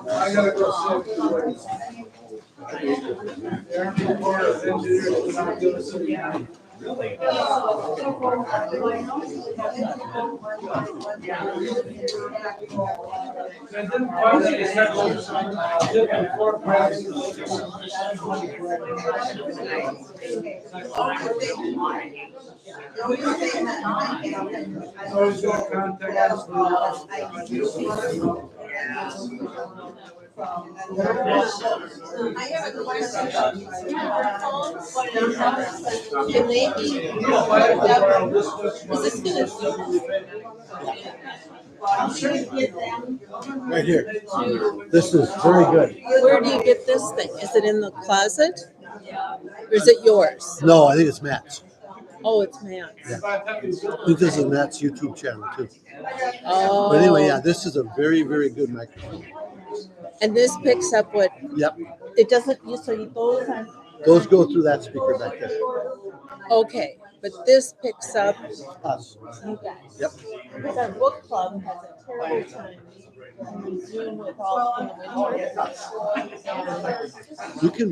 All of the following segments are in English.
I gotta go sit. Really? Always got contact us. It may be. Is this Right here. This is very good. Where do you get this thing? Is it in the closet? Or is it yours? No, I think it's Matt's. Oh, it's Matt's. Yeah. I think this is Matt's YouTube channel too. Oh. But anyway, yeah, this is a very, very good microphone. And this picks up what? Yep. It doesn't. So you those are. Those go through that speaker back there. Okay, but this picks up Us. you guys. Yep. Because our book club has a terrible time. We Zoom with all in the winter. You can,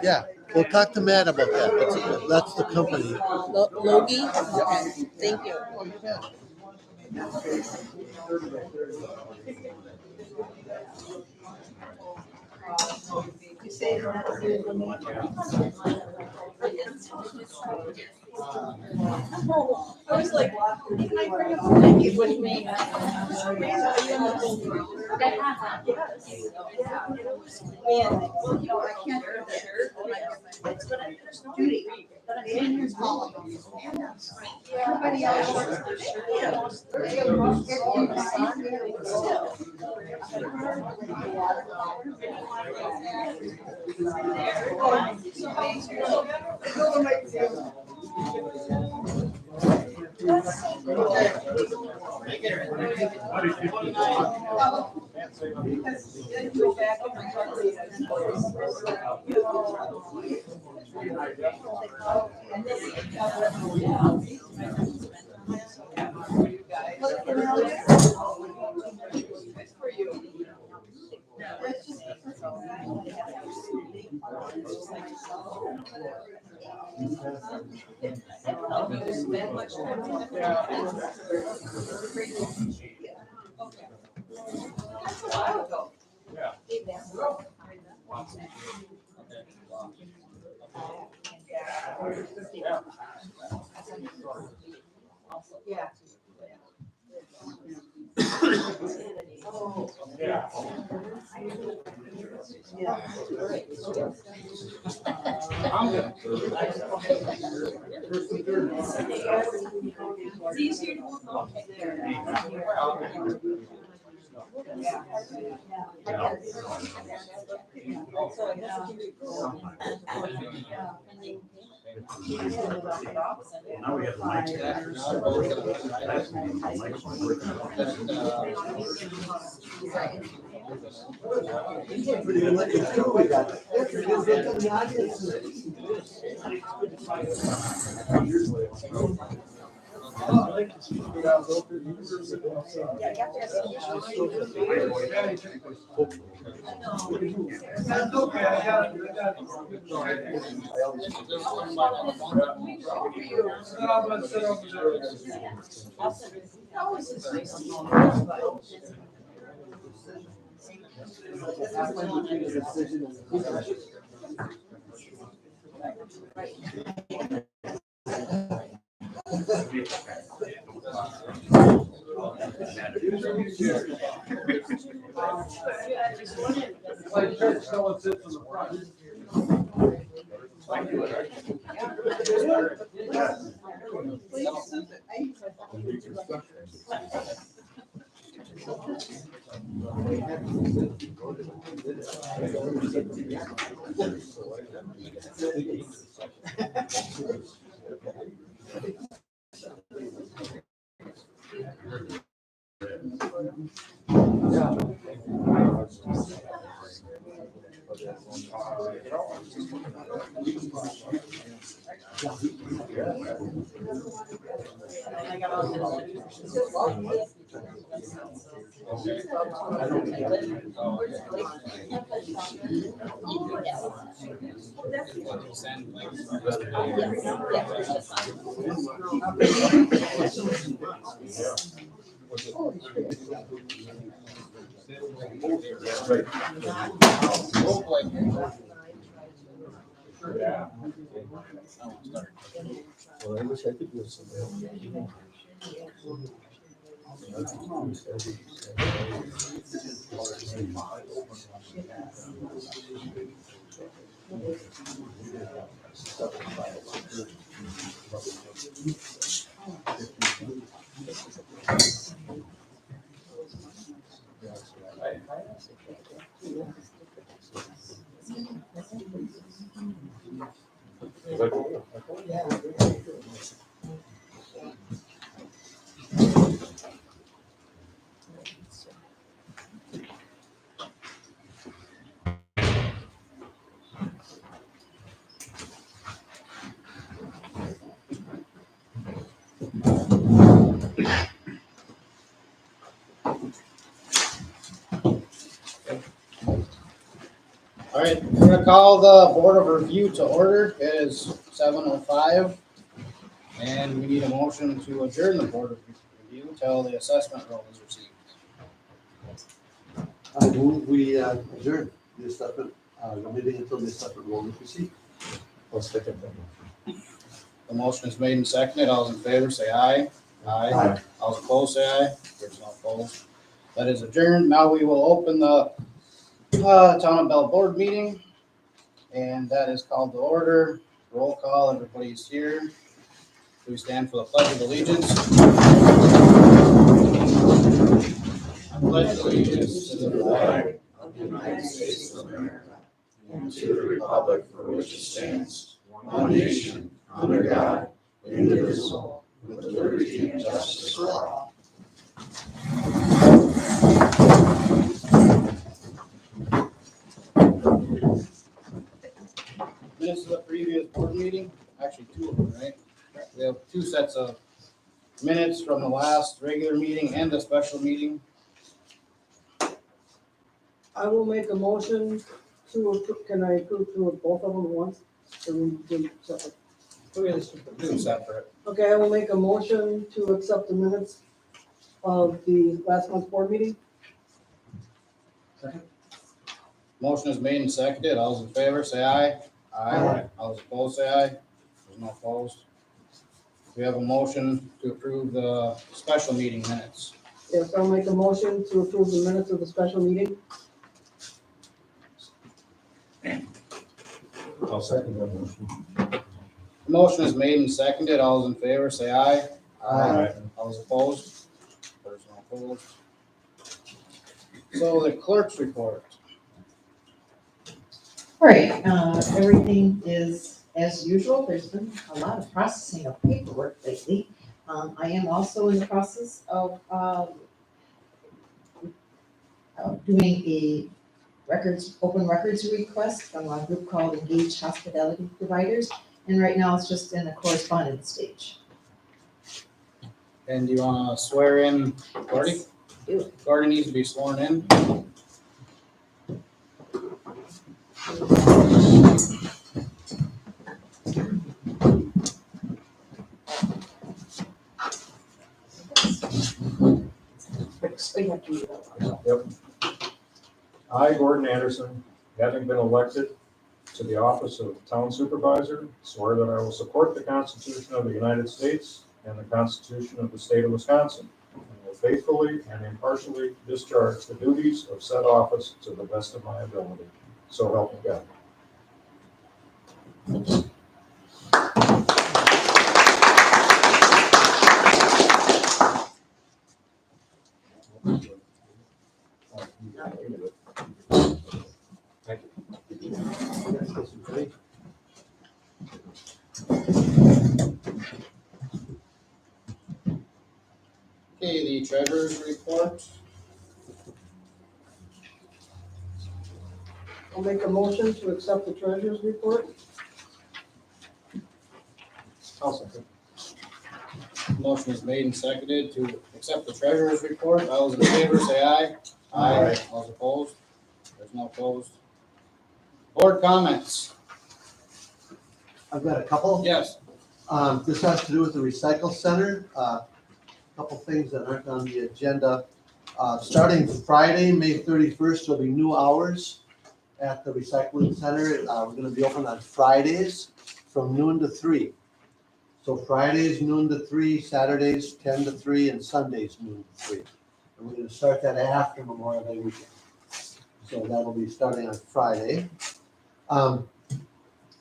yeah. We'll talk to Matt about that. That's the company. Logie? Okay, thank you. I was like, what do you mean? Yeah. It's easier to move on Now we have the mic. always is nice to know, but Like church, someone sits in the front. Well, I wish I could do some. All right, we're gonna call the Board of Review to order. It is 7:05. And we need a motion to adjourn the Board of Review till the assessment roll is received. I move we adjourn the assessment, the meeting until the assessment roll is received. I'll second that. The motion is made and seconded. All those in favor say aye. Aye. All those opposed say aye. There's no opposed. That is adjourned. Now we will open the Town of Bell Board meeting. And that is called to order. Roll call, everybody's here. Please stand for the Pledge of Allegiance. I pledge allegiance to the flag of the United States of America and to the republic for which it stands, one nation, under God, indivisible, with liberty and justice for all. Minutes of the previous board meeting, actually two of them, right? We have two sets of minutes from the last regular meeting and the special meeting. I will make a motion to approve, can I approve both of them at once? Or we do separate? Two separate. Okay, I will make a motion to accept the minutes of the last month's board meeting. Motion is made and seconded. All those in favor, say aye. Aye. All those opposed, say aye. There's no opposed. We have a motion to approve the special meeting minutes. Yes, I'll make a motion to approve the minutes of the special meeting. I'll second that motion. The motion is made and seconded. All those in favor, say aye. Aye. All those opposed? There's no opposed. So the clerk's report. All right, everything is as usual. There's been a lot of processing of paperwork lately. I am also in the process of doing a open records request from a group called Engaged Hospitality Providers. And right now it's just in the correspondence stage. And do you want to swear in Gordy? Do it. Gordy needs to be sworn in. 6. We have to read that. Yep. I, Gordon Anderson, having been elected to the office of Town Supervisor, swear that I will support the Constitution of the United States and the Constitution of the State of Wisconsin, and will faithfully and impartially discharge the duties of said office to the best of my ability. So help me God. Okay, the treasurer's report. I'll make a motion to accept the treasurer's report. I'll second. Motion is made and seconded to accept the treasurer's report. All those in favor say aye. Aye. All those opposed? There's no opposed. Board comments? I've got a couple. Yes. This has to do with the recycle center. Couple things that aren't on the agenda. Starting Friday, May 31st, there'll be new hours at the recycling center. We're gonna be open on Fridays from noon to 3. So Fridays noon to 3, Saturdays 10 to 3, and Sundays noon to 3. And we're gonna start that after Memorial Day weekend. So that'll be starting on Friday.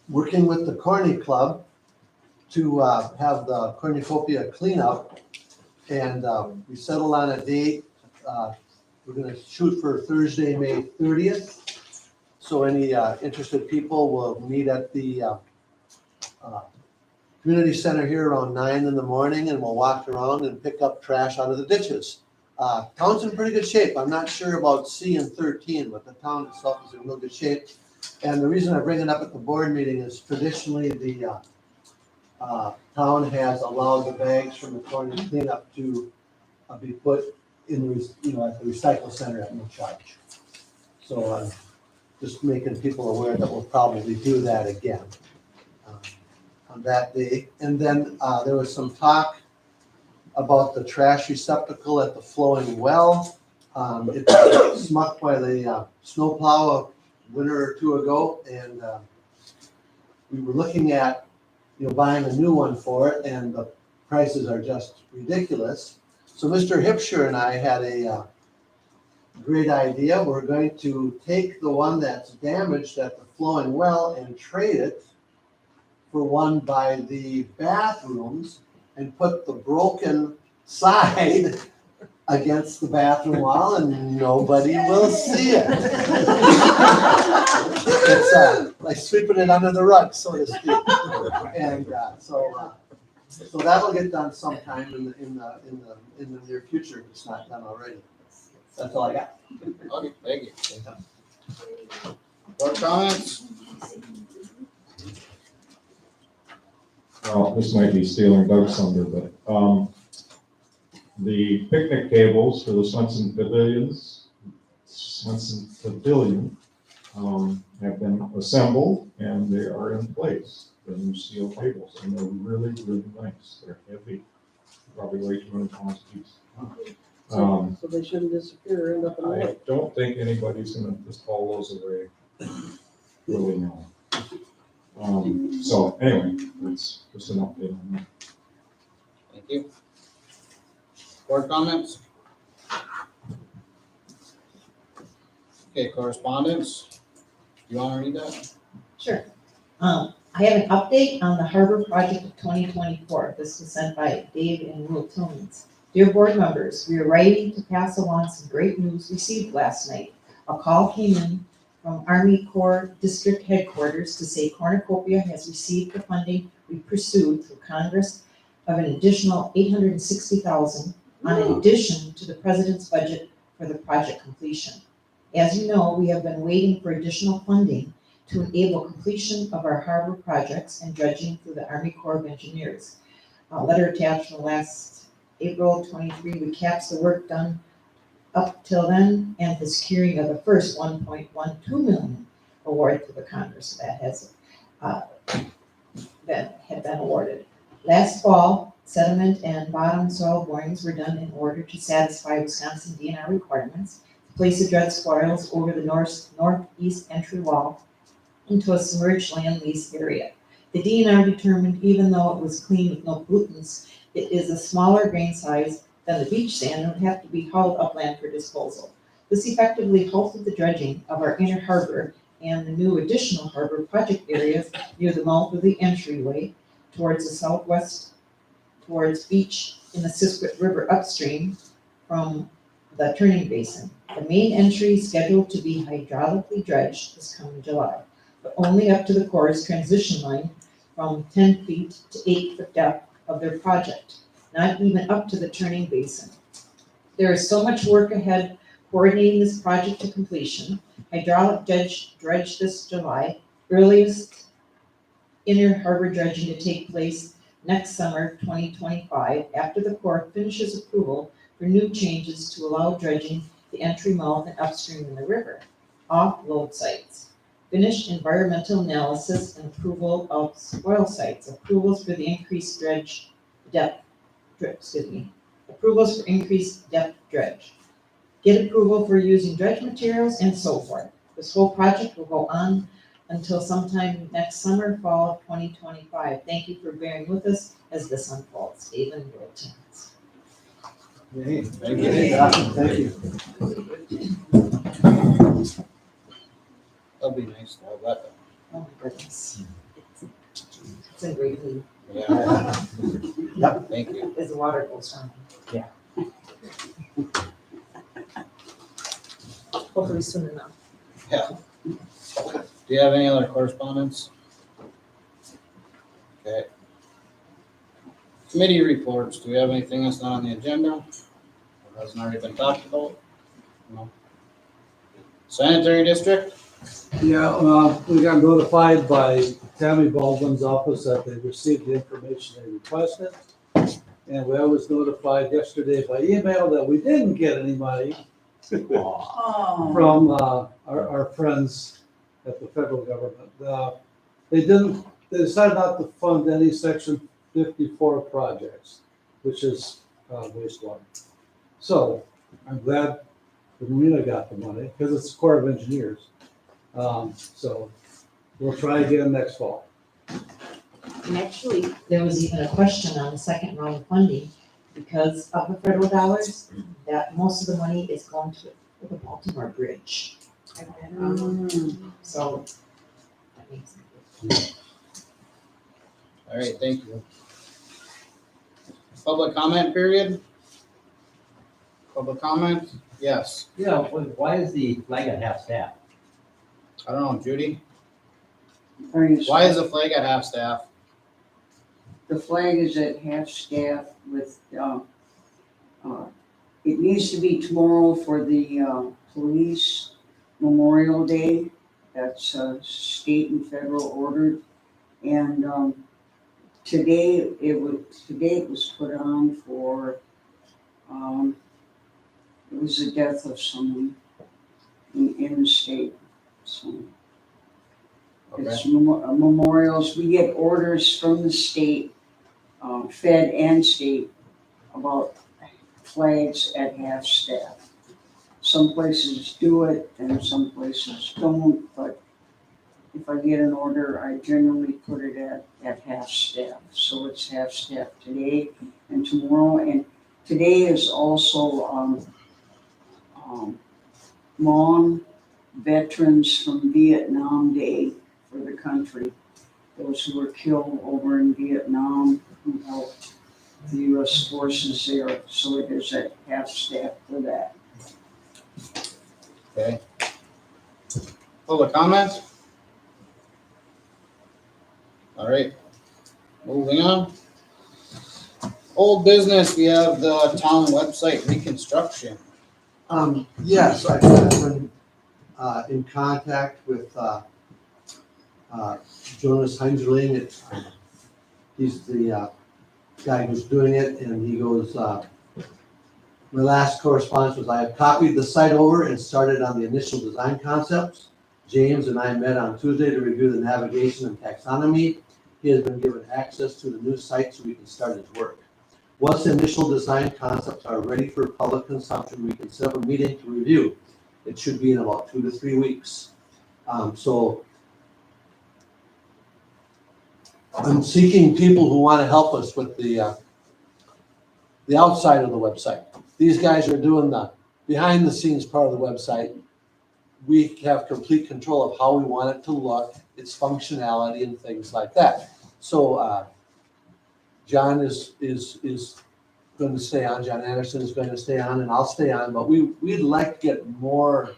Working with the Corny Club to have the cornucopia cleanup. And we settled on a date. We're gonna shoot for Thursday, May 30th. So any interested people will meet at the community center here around 9 in the morning, and we'll walk around and pick up trash out of the ditches. Town's in pretty good shape. I'm not sure about C and 13, but the town itself is in real good shape. And the reason I bring it up at the board meeting is traditionally the town has allowed the bags from the corner cleanup to be put in the, at the recycle center at no charge. So just making people aware that we'll probably do that again on that day. And then there was some talk about the trash receptacle at the flowing well. It was smucked by the snowplow a winter or two ago, and we were looking at buying a new one for it, and the prices are just ridiculous. So Mr. Hipsher and I had a great idea. We're going to take the one that's damaged at the flowing well and trade it for one by the bathrooms and put the broken side against the bathroom wall, and nobody will see it. It's like sweeping it under the rug, so to speak. And so that'll get done sometime in the near future if it's not done already. That's all I got. Okay, thank you. Board comments? Well, this might be stealing Doug's thunder, but the picnic tables for the Swenson Pavilion have been assembled and they are in place. The new steel tables, and they're really, really nice. They're heavy, probably weigh 200 pounds each. So they shouldn't disappear or end up in the I lake. don't think anybody's gonna just haul those away willy-nilly. So anyway, it's just an update on that. Thank you. Board comments? Okay, correspondence. You want to read that? Sure. I have an update on the Harbor Project of 2024. This was sent by Dave and Will Tillmans. Dear board members, we are writing to pass along some great news received last night. A call came in from Army Corps District Headquarters to say Cornucopia has received the funding we pursued through Congress of an additional $860,000 in addition to the President's budget for the project completion. As you know, we have been waiting for additional funding to enable completion of our harbor projects and dredging through the Army Corps of Engineers. A letter attached from last April 23 recaps the work done up till then and the securing of the first $1.12 million award to the Congress that had been awarded. Last fall, Sediment and bottom soil borings were done in order to satisfy Wisconsin DNR requirements. Place the dredge spoils over the northeast entry wall into a submerged land lease area. The DNR determined even though it was clean with no pollutants, it is a smaller grain size than the beach sand and would have to be hauled upland for disposal. This effectively halted the dredging of our inner harbor and the new additional harbor project areas near the mouth of the entryway towards the southwest, towards beach in the Siskiyou River upstream from the turning basin. The main entry scheduled to be hydraulically dredged this coming July, but only up to the Corps' transition line from 10 feet to 8 foot depth of their project, not even up to the turning basin. There is so much work ahead coordinating this project to completion. Hydraulic dredge this July, earliest inner harbor dredging to take place next summer, 2025, after the Corps finishes approval for new changes to allow dredging the entry mouth and upstream in the river. Offload sites. Finished environmental analysis and approval of spoil sites. Approvals for the increased approvals for increased depth dredge. Get approval for using dredge materials and so forth. This whole project will go on until sometime next summer, fall of 2025. Thank you for bearing with us as this unfolds. Dave and Will Timmons. Thank you. Thank you. That'd be nice to have that. Oh my goodness. It's a great lead Yeah. Yep. Thank you. as the water goes down. Hopefully soon enough. Do you have any other correspondence? Okay. Committee reports, do we have anything that's not on the agenda? Or hasn't already been talked about? No. Sanitary district? Yeah, we got notified by Tammy Baldwin's office that they received the information they requested. And we was notified yesterday by email that we didn't get any money from our friends at the federal government. They decided not to fund any Section 54 projects, which is wastewater. So I'm glad the Marina got the money because it's the Corps of Engineers. So we'll try again next fall. And actually, there was even a question on the second round of funding because of the federal dollars, that most of the money is going to the Baltimore Bridge. So that makes sense. All right, thank you. Public comment period? Public comment? Yes. Yeah, why is the flag at half staff? I don't know, Judy? Why is the flag at half staff? The flag is at half staff with, it needs to be tomorrow for the police Memorial Day. That's state and federal ordered. And today it was put on for, it was the death of someone in the state. So it's memorials. We get orders from the state, Fed and state, about flags at half staff. Some places do it and some places don't, but if I get an order, I generally put it at half staff. So it's half staff today and tomorrow. And today is also Hmong Veterans from Vietnam Day for the country. Those who were killed over in Vietnam, who helped the U.S. forces there. So it is at half staff for that. Okay. Public comment? All right, moving on. Old business, we have the town website reconstruction. Yes, I've been in contact with Jonas Heinzerling. He's the guy who's doing it, and he goes, my last correspondence was I have copied the site over and started on the initial design concepts. James and I met on Tuesday to review the navigation and taxonomy. He has been given access to the new site so we can start his work. Once the initial design concepts are ready for public consumption, we can set up a meeting to review. It should be in about 2 to 3 weeks. So I'm seeking people who want to help us with the outside of the website. These guys are doing the behind the scenes part of the website. We have complete control of how we want it to look, its functionality and things like that. So John is going to stay on, John Anderson is going to stay on, and I'll stay on, but we'd like to get more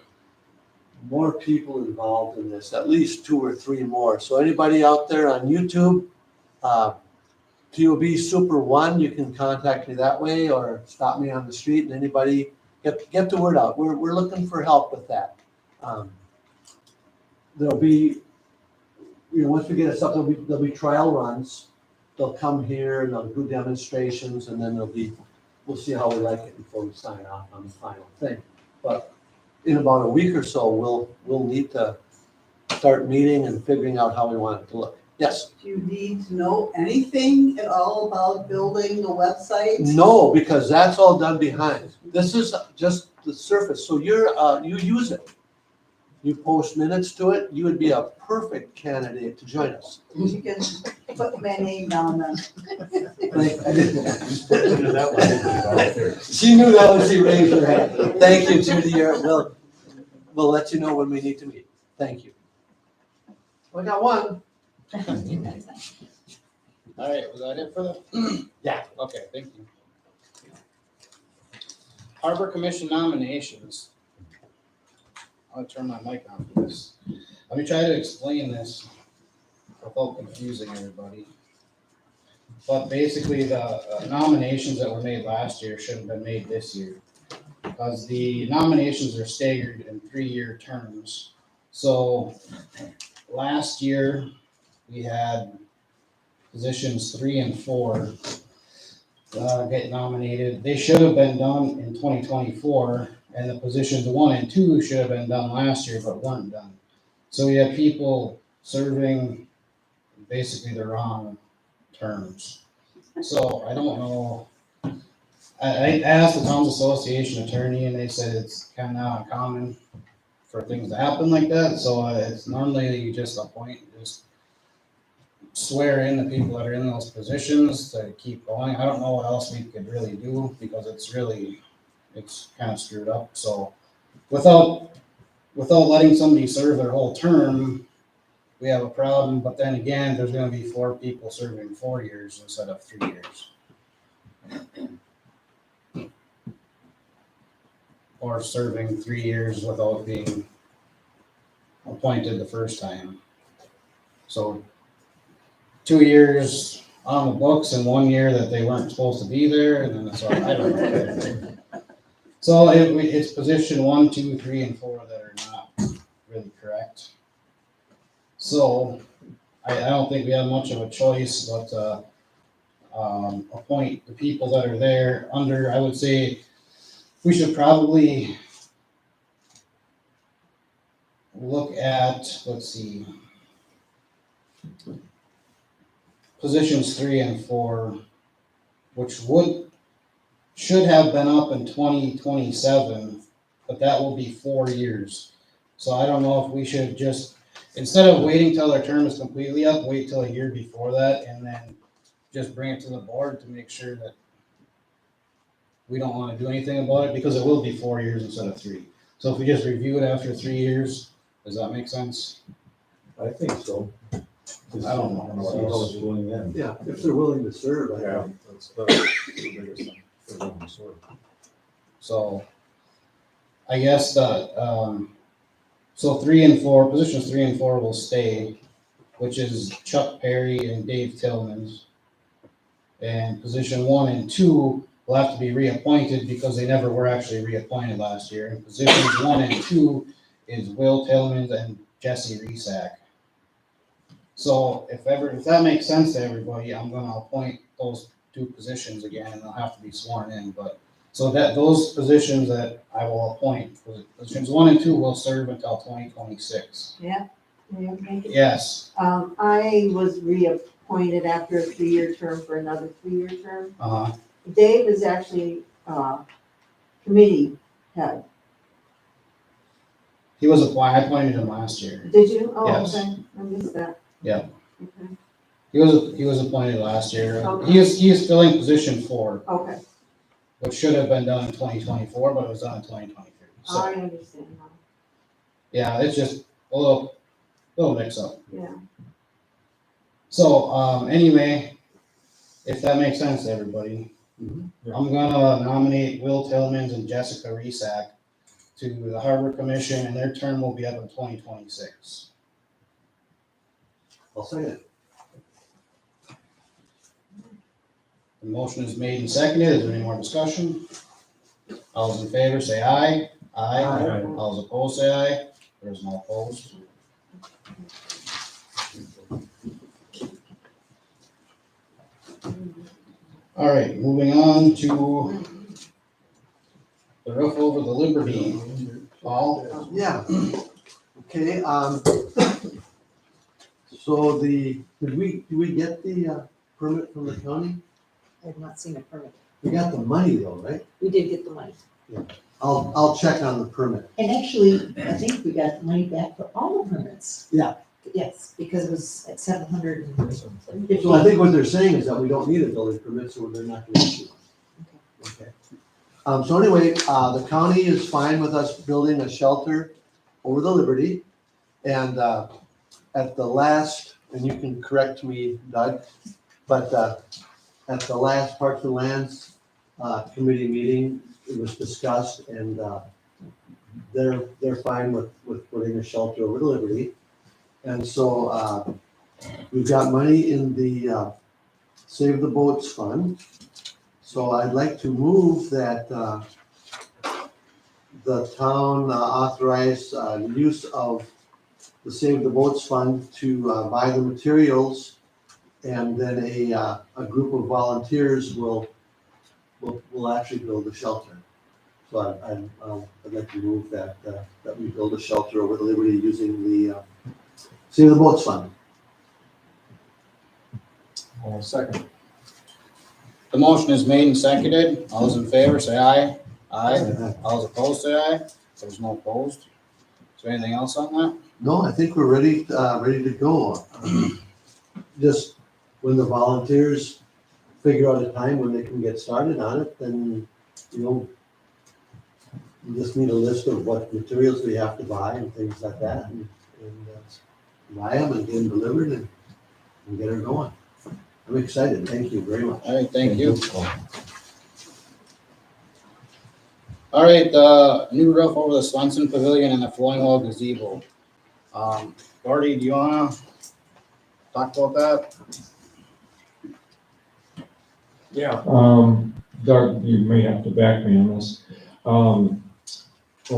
people involved in this, at least 2 or 3 more. So anybody out there on YouTube, POB Super One, you can contact me that way or stop me on the street, and anybody get the word out. We're looking for help with that. There'll be, once we get it up, there'll be trial runs. They'll come here and they'll do demonstrations, and then we'll see how we like it before we sign off on the final thing. But in about a week or so, we'll need to start meeting and figuring out how we want it to look. Yes? Do you need to know anything at all about building the website? No, because that's all done behind. This is just the surface. So you use it. You post minutes to it. You would be a perfect candidate to join us. You can put my name down then. She knew that when she raised her hand. Thank you, Judy. We'll let you know when we need to meet. Thank you. I got one. All right, was that it for the? Yeah. Okay, thank you. Harbor Commission nominations. I'll turn my mic on for this. Let me try to explain this without confusing everybody. But basically, the nominations that were made last year shouldn't have been made this year, because the nominations are staggered in 3-year terms. So last year, we had positions 3 and 4 get nominated. They should have been done in 2024, and the positions 1 and 2 should have been done last year, but weren't done. So we have people serving basically the wrong terms. So I don't know. I asked the Towns Association attorney, and they said it's kind of not uncommon for things to happen like that. So it's normally you just appoint, just swear in the people that are in those positions to keep going. I don't know what else we could really do, because it's kind of screwed up. So without letting somebody serve their whole term, we have a problem. But then again, there's going to be 4 people serving 4 years instead of 3 years. Or serving 3 years without being appointed the first time. So 2 years on the books and 1 year that they weren't supposed to be there, and then so I don't know. So it's position 1, 2, 3, and 4 that are not really correct. So I don't think we have much of a choice but to appoint the people that are there under. I would say we should probably look at, let's see, positions 3 and 4, which should have been up in 2027, but that will be 4 years. So I don't know if we should just, instead of waiting till their term is completely up, wait till a year before that and then just bring it to the board to make sure that we don't want to do anything about it, because it will be 4 years instead of 3. So if we just review it after 3 years, does that make sense? I think so. I don't know. See how it's going in. Yeah, if they're willing to serve, I Yeah, think. that's the biggest thing. For them to serve. So I guess that, so 3 and 4, positions 3 and 4 will stay, which is Chuck Perry and Dave Tillmans. And position 1 and 2 will have to be reappointed because they never were actually reappointed last year. And positions 1 and 2 is Will Tillmans and Jesse Resack. So if that makes sense to everybody, I'm gonna appoint those 2 positions again, and they'll have to be sworn in. But so that those positions that I will appoint, positions 1 and 2 will serve until 2026. Yeah. May I make it? Yes. I was reappointed after a 3-year term for another 3-year term. Uh-huh. Dave is actually, committee head. He was I appointed him last year. Did you? Oh, Yes. okay, I missed that. Yeah. Okay, He was appointed last year. Okay. He is filling position 4, okay, which should have been done in 2024, but it was done in 2023. So, I understand now, yeah, it's just a little mix up. yeah. So, anyway, if that makes sense to everybody, Mhm. I'm gonna nominate Will Tillmans and Jessica Resack to the Harbor Commission, and their term will be up in 2026. I'll second it. The motion is made and seconded. Is there any more discussion? All those in favor say aye. Aye. Aye. All those opposed say aye. There's no opposed. All right, moving on to the roof over the Liberty. Paul? Yeah, okay, so did we get the permit from the county? I have not seen a permit. We got the money though, right? We did get the money. I'll check on the permit. And actually, I think we got money back for all the permits. Yeah. Yes, because it was at 750. So I think what they're saying is that we don't need a building permit, so they're not gonna issue one. Okay. So anyway, the county is fine with us building a shelter over the Liberty. And, at the last, and you can correct me, Doug, but, at the last Parks and Lands, committee meeting, it was discussed and, they're fine with putting a shelter over the Liberty. And so, we've got money in the, Save the Boats Fund. So I'd like to move that the town authorize use of the Save the Boats Fund to buy the materials, and then a group of volunteers will actually build the shelter. So I'd like to move that we build a shelter over the Liberty using the Save the Boats Fund. I'll second. The motion is made and seconded. All those in favor say aye. Aye. All those opposed say aye. There's no opposed. Is there anything else on that? No, I think we're ready to go. Just when the volunteers figure out a time when they can get started on it, then, you just need a list of what materials we have to buy and things like that, and buy them and get them delivered and get her going. I'm excited. Thank you very much. All right, thank you. All right, the new roof over the Swenson Pavilion and the Flowing Wall gazebo. Gordy, do you wanna talk about that? Yeah, Doug, you may have to back me on this. Well,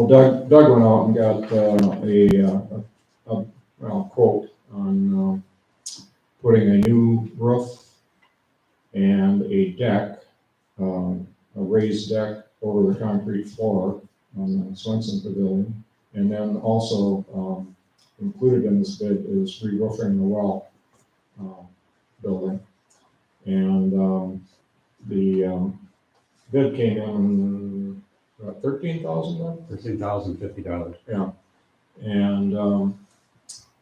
Doug went out and got a quote on putting a new roof and a deck, a raised deck over the concrete floor on the Swenson Pavilion. And then also included in this bid is re-roofing the well building. And the bid came in $13,000. $13,050. Yeah, and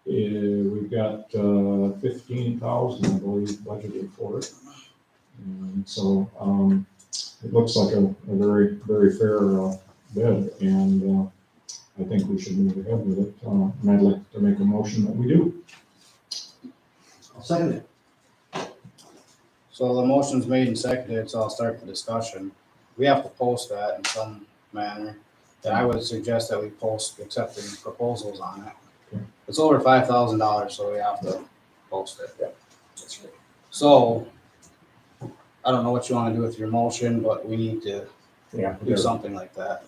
we've got 15,000, I believe, budgeted for it. And so it looks like a very, very fair bid, and I think we should move ahead with it. And I'd like to make a motion that we do. I'll second it. So the motion's made and seconded, so I'll start the discussion. We have to post that in some manner. Then I would suggest that we post accepting proposals on it. Okay. It's over $5,000, so we have to post it. Yeah, that's great. So I don't know what you want to do with your motion, but we need to Yeah. do something like that.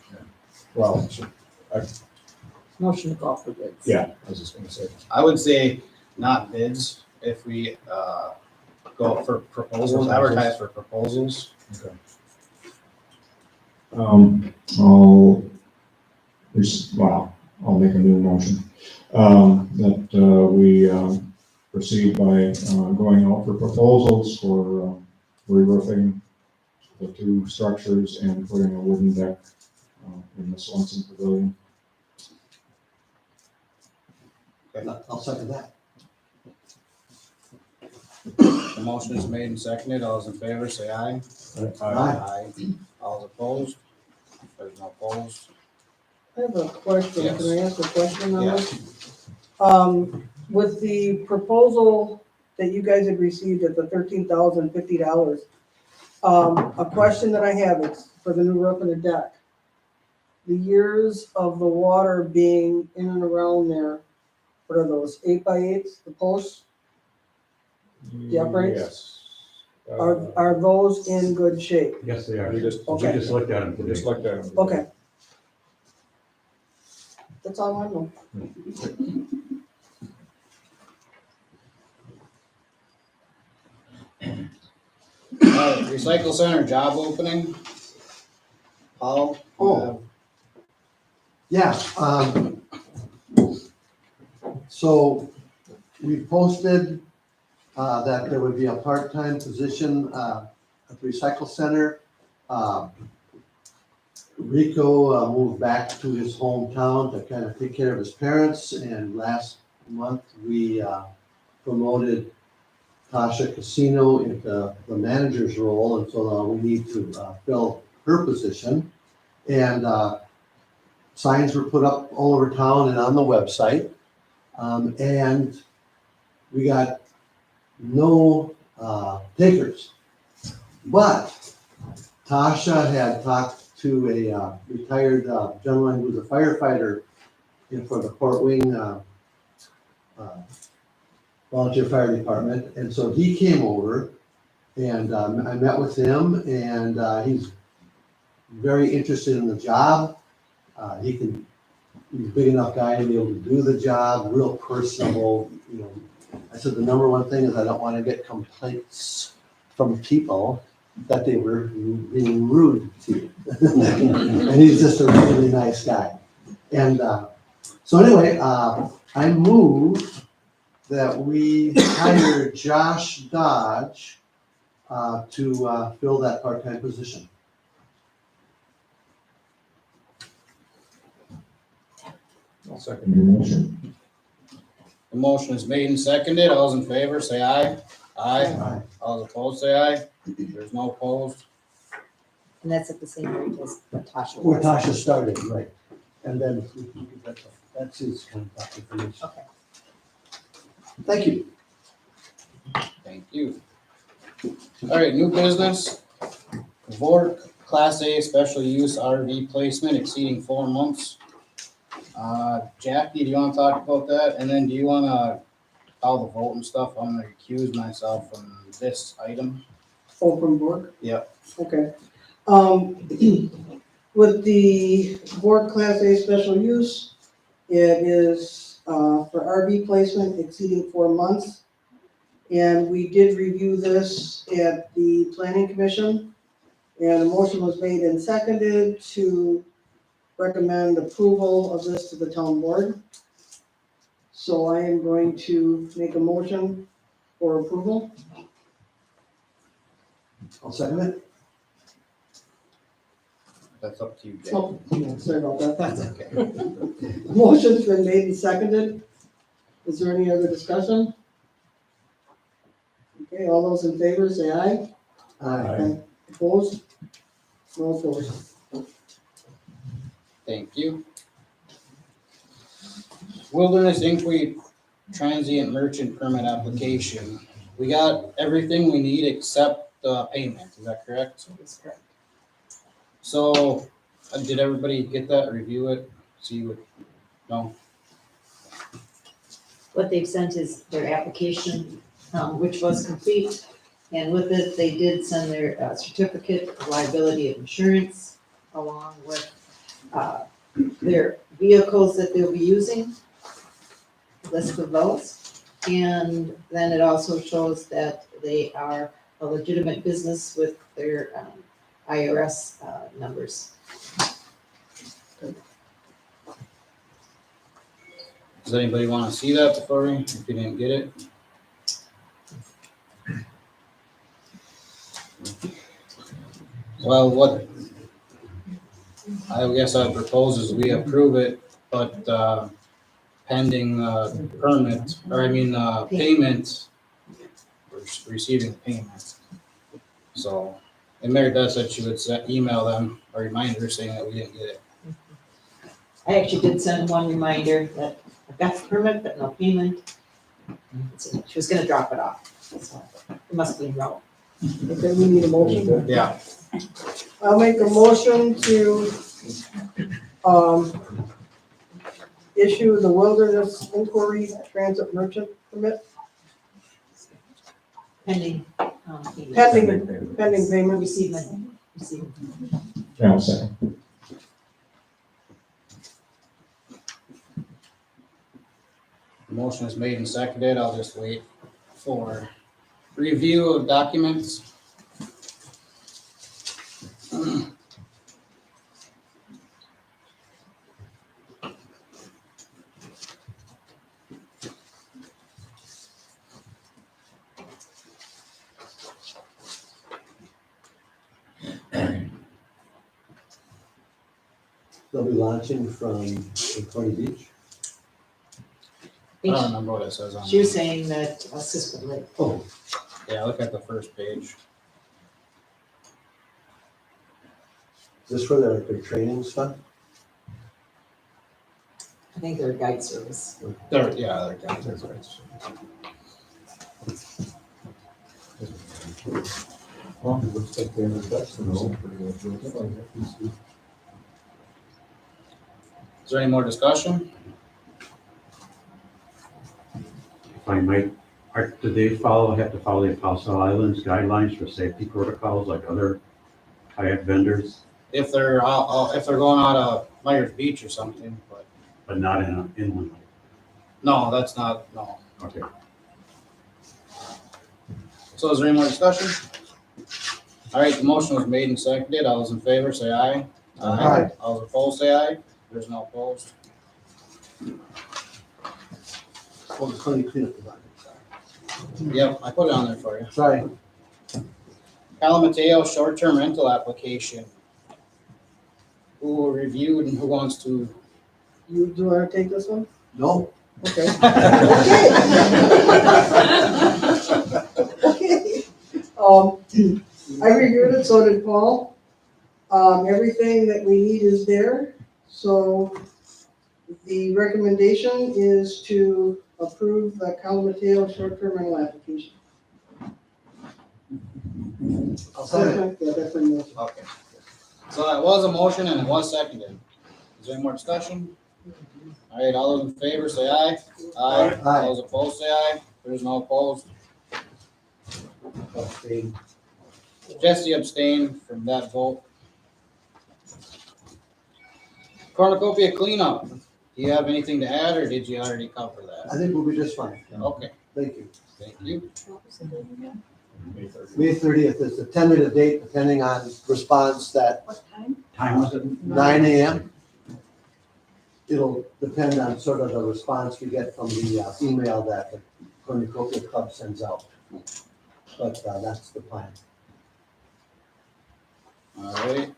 Well, Motion to call for bids. yeah, I was just gonna say. I would say not bids, if we go for proposals, advertise for proposals. Okay. I'll make a new motion, that we proceed by going out for proposals for re-roofing the two structures and putting a wooden deck in the Swanson Pavilion. I'll second that. The motion is made and seconded. All those in favor, say aye. Aye. All those opposed? There's no opposed. I have a question. Yes. Can I ask a question on Yeah. this? With the proposal that you guys have received at the $13,050, a question that I have is for the new roof and the deck. The years of the water being in and around there, what are those, 8x8s, the posts? The uprights? Yes. Are those in good shape? Yes, they are. We just Okay. looked at them we just looked at them. Okay. That's all I know. Recycle center job opening. Paul? Oh. Yeah, so we posted, that there would be a part-time position, at the recycle center. Rico moved back to his hometown to kind of take care of his parents, and last month we promoted Tasha Casino into the manager's role, and so we need to fill her position. And signs were put up all over town and on the website, and we got no takers. But Tasha had talked to a retired gentleman who's a firefighter for the Fort Wing Volunteer Fire Department, and so he came over, and I met with him, and he's very interested in the job. He's a big enough guy to be able to do the job, real personable, you know. I said the number one thing is I don't want to get complaints from people that they were being rude to you. And he's just a really nice guy. And so anyway, I move that we hire Josh Dodge to fill that part-time position. I'll second your motion. The motion is made and seconded. All those in favor, say aye. Aye. All those opposed, say aye. There's no opposed. And that's at the same rate as Natasha. Where Tasha started, right. And then that's his contact information. Okay. Thank you. Thank you. All right, new business. Vork Class A Special Use RV Placement exceeding 4 months. Jackie, do you want to talk about that? And then do you want to call the vote and stuff? I'm going to recuse myself from this item. Oh, from Bork? Yep. Okay. With the Bork Class A special use, it is for RV placement exceeding 4 months. And we did review this at the planning commission, and a motion was made and seconded to recommend approval of this to the town board. So I am going to make a motion for approval. I'll second it. That's up to you, Jackie. Oh, yeah, sorry about that. That's okay. Motion's been made and seconded. Is there any other discussion? Okay, all those in favor say aye. Aye. Opposed? No opposed. Thank you. Wilderness Inkweed Transient Merchant Permit Application. We got everything we need except the payment, is that correct? That's correct. So, did everybody get that, review it, see what, no? What they've sent is their application, which was complete. And with it, they did send their certificate of liability of insurance along with their vehicles that they'll be using, list of those. And then it also shows that they are a legitimate business with their IRS numbers. Does anybody want to see that before we, if you didn't get it? Well, what I guess I propose is we approve it, but pending permit, or I mean, payment, we're receiving payment. So, and Mary Beth said she would email them a reminder saying that we didn't get it. I actually did send one reminder that I got the permit, but no payment. So she was gonna drop it off, so it must be in route. Okay, we need a motion. Yeah. I'll make a motion to, issue the Wilderness Inquiry Transit Merchant Permit, Pending, payment. pending payment. Receiving. Yeah, I'll second. Motion is made and seconded. I'll just wait for review of documents. They'll be launching from Coney Beach. I don't remember what it says on She was there. saying that Cisco Lake. Oh, Yeah, look at the first page. is this for their training stuff? I think they're a guide service. There, yeah, there guys, that's right. Well, it looks like they have a Dutch no. Is there any more discussion? If I might, do they have to follow the Apostle Islands guidelines for safety protocols like other kayak vendors, If they're going out of Myers Beach or something, but but not in an inland? no, that's not, no. Okay. So is there any more discussion? All right, the motion was made and seconded. All those in favor, say aye. Aye. All those opposed, say aye. There's no opposed. Oh, the Coney cleanup provider. Yep, I put it on there for you. Sorry. Mateo short-term rental application. Who reviewed and who wants to? You, do you wanna take this one? No, Okay. Okay. I reviewed it, so did Paul. Everything that we need is there, so the recommendation is to approve the Mateo short-term rental application. I'll second. Yeah, that's a motion. Okay. So that was a motion and it was seconded. Is there any more discussion? All right, all those in favor, say aye. Aye. Aye. All those opposed, say aye. There's no opposed. Abstain. Jesse abstained from that vote. Cornucopia cleanup. Do you have anything to add, or did you already cover I that? think we'll be just fine. Okay, Thank you. thank you. May 30th is the tentative date, depending on response, that What time? Time was it? 9 a.m. It'll depend on sort of the response we get from the email that the Cornucopia Club sends out. But that's the plan. All right.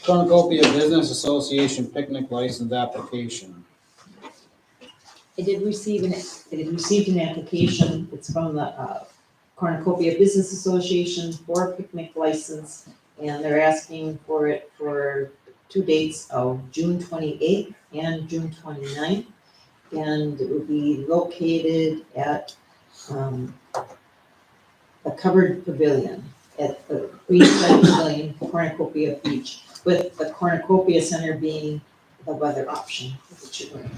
Cornucopia Business Association picnic license application. I received an application. It's from the Cornucopia Business Association for a picnic license. And they're asking for it for 2 dates of June 28th and June 29th. And it will be located at a covered pavilion at the Beachside Pavilion, Cornucopia Beach, with the Cornucopia Center being the weather option, which you're going.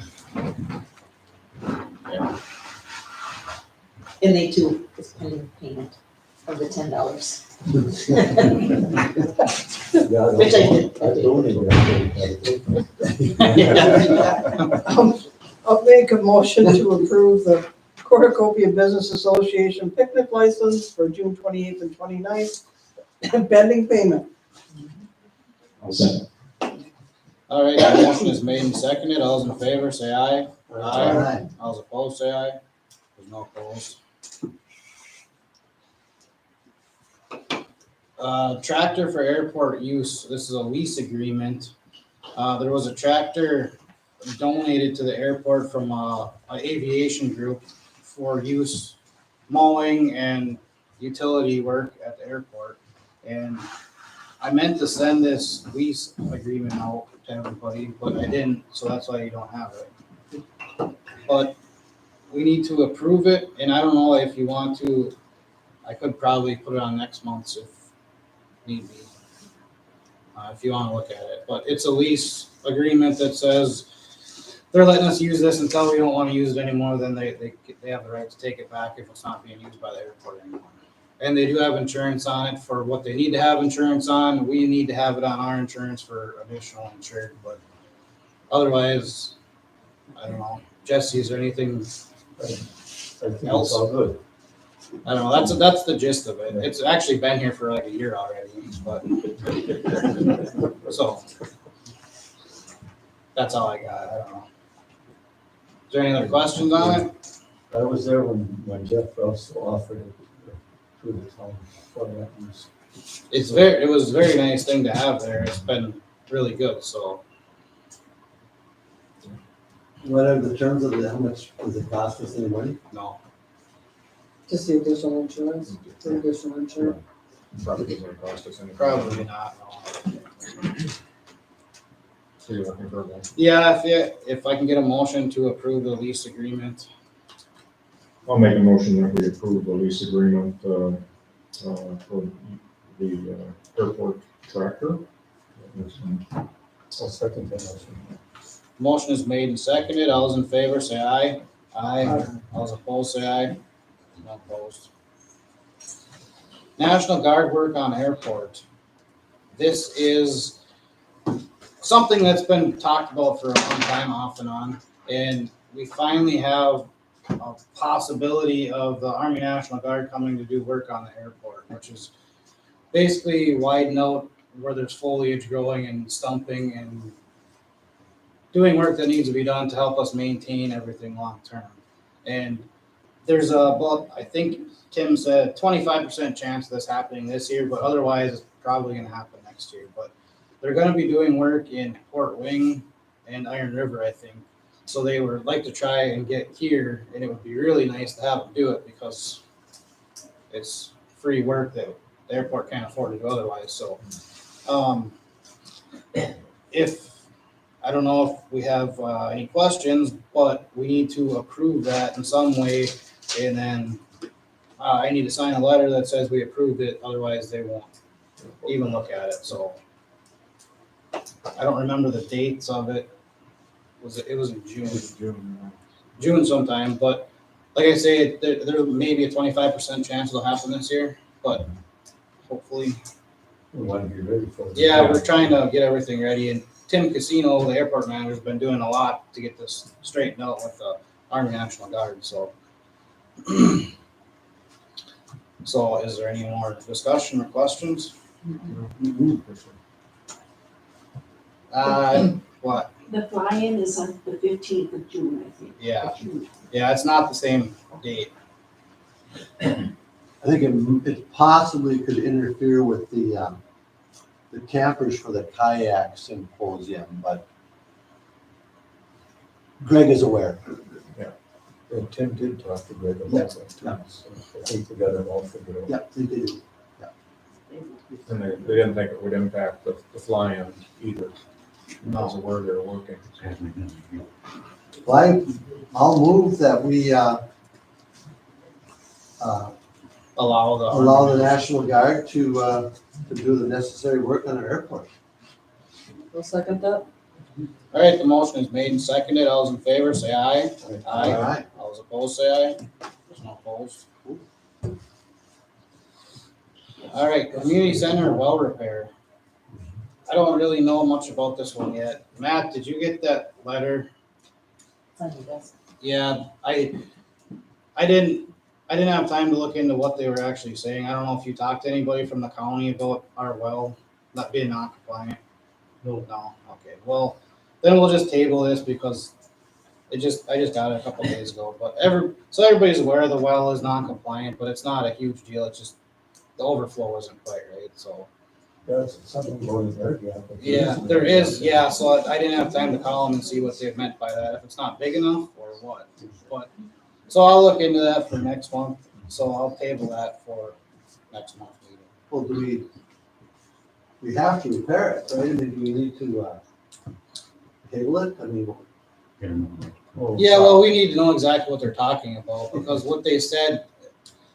And they too is pending payment of the $10. Which I did. I'll make a motion to approve the Cornucopia Business Association picnic license for June 28th and 29th, pending payment. I'll second. All right, the motion is made and seconded. All those in favor, say aye. Aye. All those opposed, say aye. There's no opposed. Tractor for airport use, this is a lease agreement. There was a tractor donated to the airport from an aviation group for use mowing and utility work at the airport. And I meant to send this lease agreement out to everybody, but I didn't, so that's why you don't have it. But we need to approve it, and I don't know if you want to, I could probably put it on next month's if need be. If you wanna look at it, but it's a lease agreement that says they're letting us use this until we don't wanna use it anymore, then they have the right to take it back if it's not being used by the airport anymore. And they do have insurance on it for what they need to have insurance on. We need to have it on our insurance for additional insured, but otherwise, I don't know. Jesse, is there anything else? all good. I don't know. That's the gist of it. It's actually been here for like a year already, but so that's all I got. I don't know. Is there any other questions on it? I was there when Jeff also offered it to the town for that use. It was a very nice thing to have there. It's been really good, so. What are the terms of it? How much does it cost us any money? No. Just the additional insurance, the additional insurance. Probably doesn't cost us anything. Probably not, no. So you're looking for one? Yeah, if I can get a motion to approve the lease agreement. I'll make a motion that we approve the lease agreement, for the airport tractor. I'll second that motion. Motion is made and seconded. All those in favor, say aye. Aye. All those opposed, say aye. No opposed. National Guard work on airport. This is something that's been talked about for a long time, off and on, and we finally have a possibility of the Army National Guard coming to do work on the airport, which is basically widen out where there's foliage growing and stumping and doing work that needs to be done to help us maintain everything long term. And there's about, I think Tim said 25% chance of this happening this year, but otherwise it's probably gonna happen next year. But they're gonna be doing work in Port Wing and Iron River, I think. So they would like to try and get here, and it would be really nice to have them do it because it's free work that the airport can't afford to do otherwise. So if, I don't know if we have any questions, but we need to approve that in some way. And then I need to sign a letter that says we approved it, otherwise they won't even look at it. So I don't remember the dates of it. It was in June. June sometime, but like I say, there may be a 25% chance it'll happen this year, but hopefully. We want to be ready for it. Yeah, we're trying to get everything ready, and Tim Casino, the airport manager, has been doing a lot to get this straightened out with the Army National Guard, so. So is there any more discussion or questions? What? The fly-in is on the 15th of June, I think. Yeah, it's not the same date. I think it possibly could interfere with the campers for the kayak symposium, but Greg is aware. And Tim did talk to Greg about that too. So I think we got it all figured out. Yeah, they do. And they didn't think it would impact the fly-in either, because of where they're working. Well, I'll move that we allow the National Guard to do the necessary work on our airport. I'll second that. All right, the motion is made and seconded. All those in favor, say aye. All right. All those opposed, say aye. There's no opposed. All right, community center well repair. I don't really know much about this one yet. Matt, did you get that letter? It's on your desk. Yeah, I didn't have time to look into what they were actually saying. I don't know if you talked to anybody from the county about our well not being non-compliant. No, okay, well, then we'll just table this because I just got it a couple days ago, but everybody's aware the well is non-compliant, but it's not a huge deal. It's just the overflow isn't quite right, so. There's something going there, yeah. Yeah, there is, yeah, so I didn't have time to call them and see what they meant by that, if it's not big enough or what, but, so I'll look into that for next month, so I'll table that for next month's meeting. Well, do we have to repair it, right? I mean, do we need to, table it? I mean, Yeah, well, we need to know exactly what they're talking about, because what they said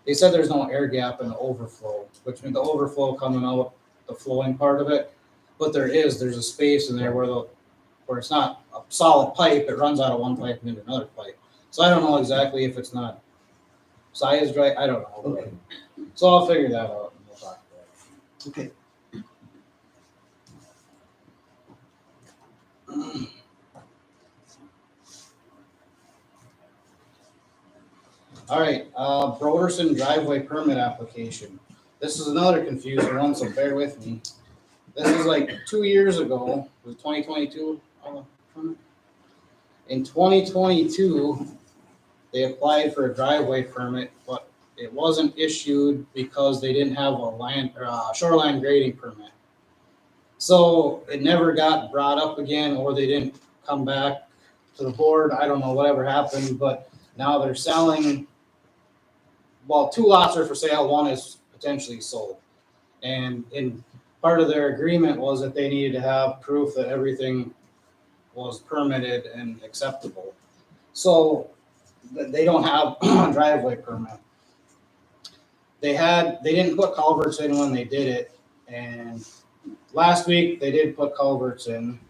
there's no air gap in the overflow, which means the overflow coming out, the flowing part of it, but there's a space in there where it's not a solid pipe, it runs out of one pipe and into another pipe. So I don't know exactly if it's not sized right, I don't know. Okay. So I'll figure that out and we'll talk about it. okay. All right, Broderson driveway permit application. This is another confusing one, so bear with me. This is like 2 years ago, was it 2022? In 2022, they applied for a driveway permit, but it wasn't issued because they didn't have a shoreline grading permit. So it never got brought up again, or they didn't come back to the board. I don't know, whatever happened, but now they're selling. Well, 2 lots are for sale, 1 is potentially sold. And in part of their agreement was that they needed to have proof that everything was permitted and acceptable. So they don't have a driveway permit. They didn't put culverts in when they did it, and last week they did put culverts in,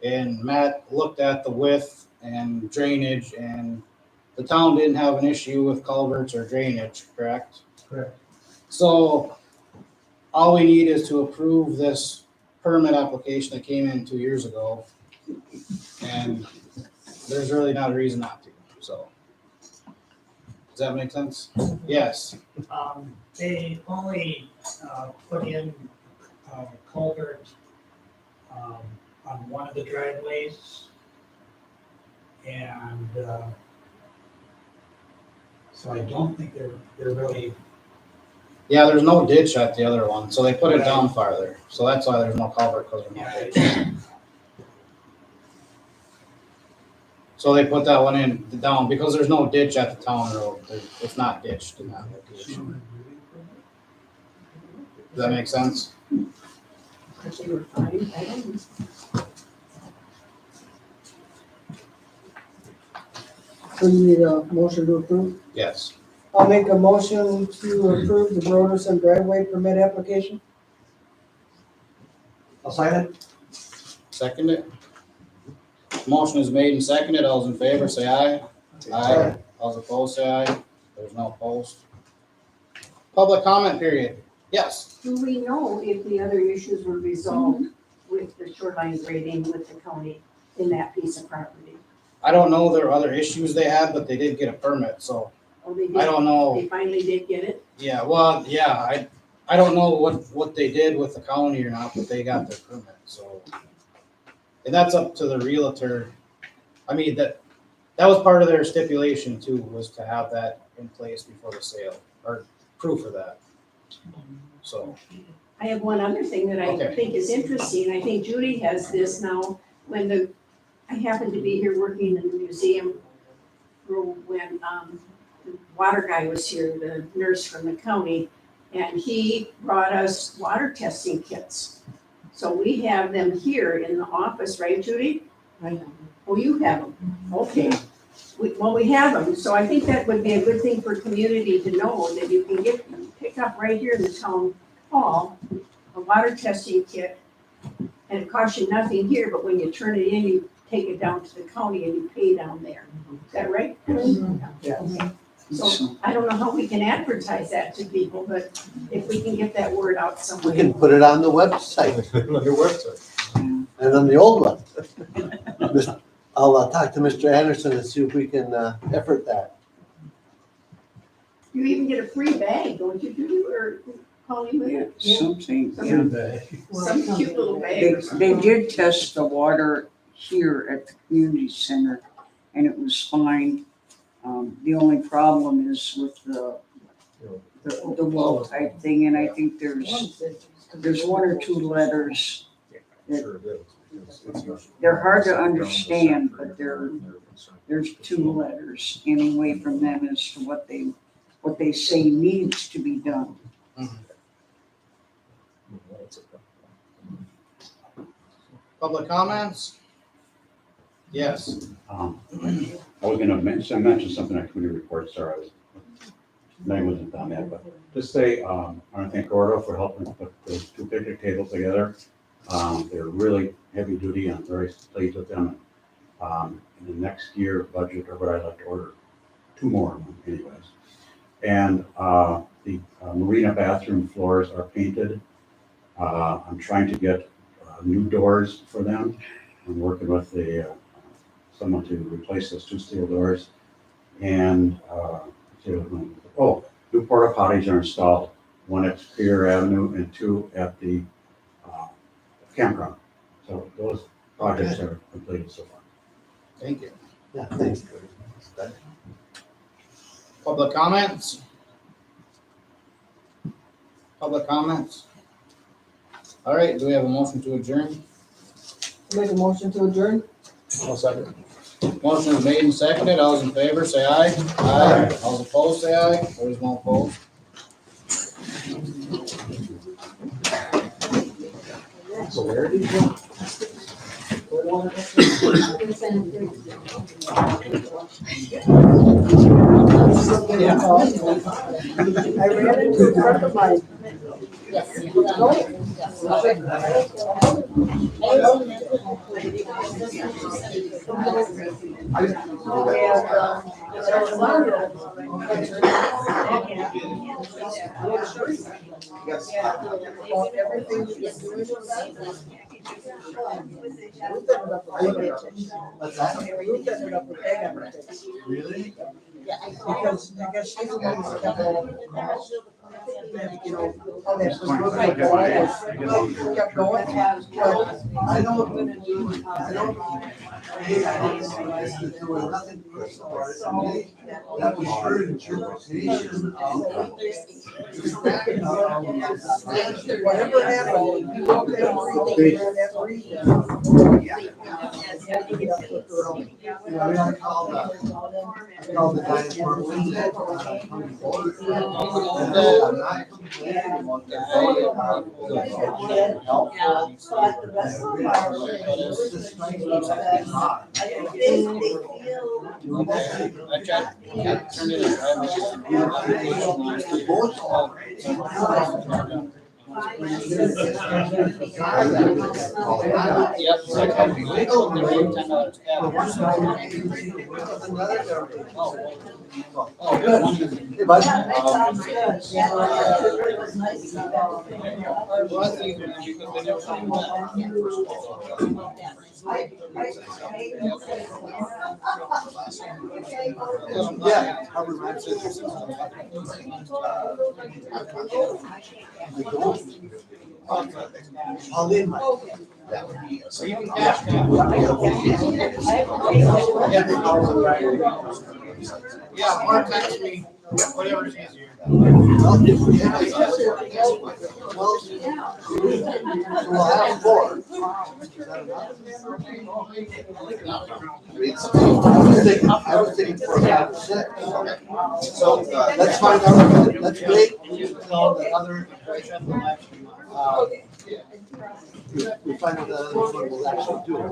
and Matt looked at the width and drainage, and the town didn't have an issue with culverts or drainage, correct? Correct. So all we need is to approve this permit application that came in 2 years ago. And there's really not a reason not to, so. Does that make sense? Yes. They only, put in, culvert, on one of the driveways. And, so I don't think they're really, Yeah, there's no ditch at the other one, so they put it down farther. So that's why there's no culvert, because there's no ditch. So they put that one in down because there's no ditch at the town road. It's not ditched in that location. Does that make sense? They were fine, I don't know. So you need a motion to approve? Yes. I'll make a motion to approve the Broderson driveway permit application. I'll sign it. Second it. Motion is made and seconded. All those in favor, say aye. Aye. All those opposed, say aye. There's no opposed. Public comment period. Yes. Do we know if the other issues were resolved with the shoreline grading with the county in that piece of property? I don't know there are other issues they had, but they did get a permit, so Oh, they did? I don't know. They finally did get it? Yeah, well, yeah, I don't know what they did with the county or not, but they got their permit, so. And that's up to the realtor. I mean, that was part of their stipulation too, was to have that in place before the sale, or proof of that. So, I have one other thing that I Okay. think is interesting. I think Judy has this now. I happened to be here working in the museum room when the water guy was here, the nurse from the county, and he brought us water testing kits. So we have them here in the office, right, Judy? I know. Oh, you have them? Okay. We have them, so I think that would be a good thing for community to know, that you can pick up right here in the town hall, a water testing kit, and it costs you nothing here, but when you turn it in, you take it down to the county and you pay down there. Is that right? Yes. So I don't know how we can advertise that to people, but if we can get that word out We somewhere. can put it on the website Your website. and on the old one. I'll talk to Mr. Anderson and see if we can effort that. You even get a free bag, don't you, Judy, or Colleen? Something. Some cute little bag They, or something. they did test the water here at the community center and it was fine. The only problem is with the the low type thing, and I think there's one or two letters. They're hard to understand, but there's two letters anyway from them as to what they say needs to be done. Public comments? Yes. I was gonna mention something at committee reports, sorry, name wasn't done yet, but just say, I want to thank Gordo for helping put those two picnic tables together. They're really heavy duty, and I'm very pleased with them. In the next year budget, or what I'd like to order, 2 more anyways. And the marina bathroom floors are painted. I'm trying to get new doors for them. I'm working with someone to replace those 2 steel doors. And new porta potties are installed, 1 at Superior Avenue and 2 at the campground. So those projects are completed so far. Thank you. Yeah, thanks. Public comments? Public comments? All right, do we have a motion to adjourn? Make a motion to adjourn? I'll second. Motion is made and seconded. All those in favor, say aye. Aye. All those opposed, say aye. There is no opposed. So where did you go? I ran into a friend of mine. Really? Because I guess she's the one who's kept you know, how that kept going. I don't. There was nothing personal to me. That was her interpretation of. Whatever happened, you walked that brief, that brief. You know, I called the guy at Fort Wednesday. I'm not complaining about their I tried to turn it in. Yep. Yeah. I'll leave my. That would be. So you can cash that. Yeah, or text me, whatever's easier. We'll have 4. I was thinking 4 or 6. So let's find out. Let's wait until the other. We find out the other one will actually do it.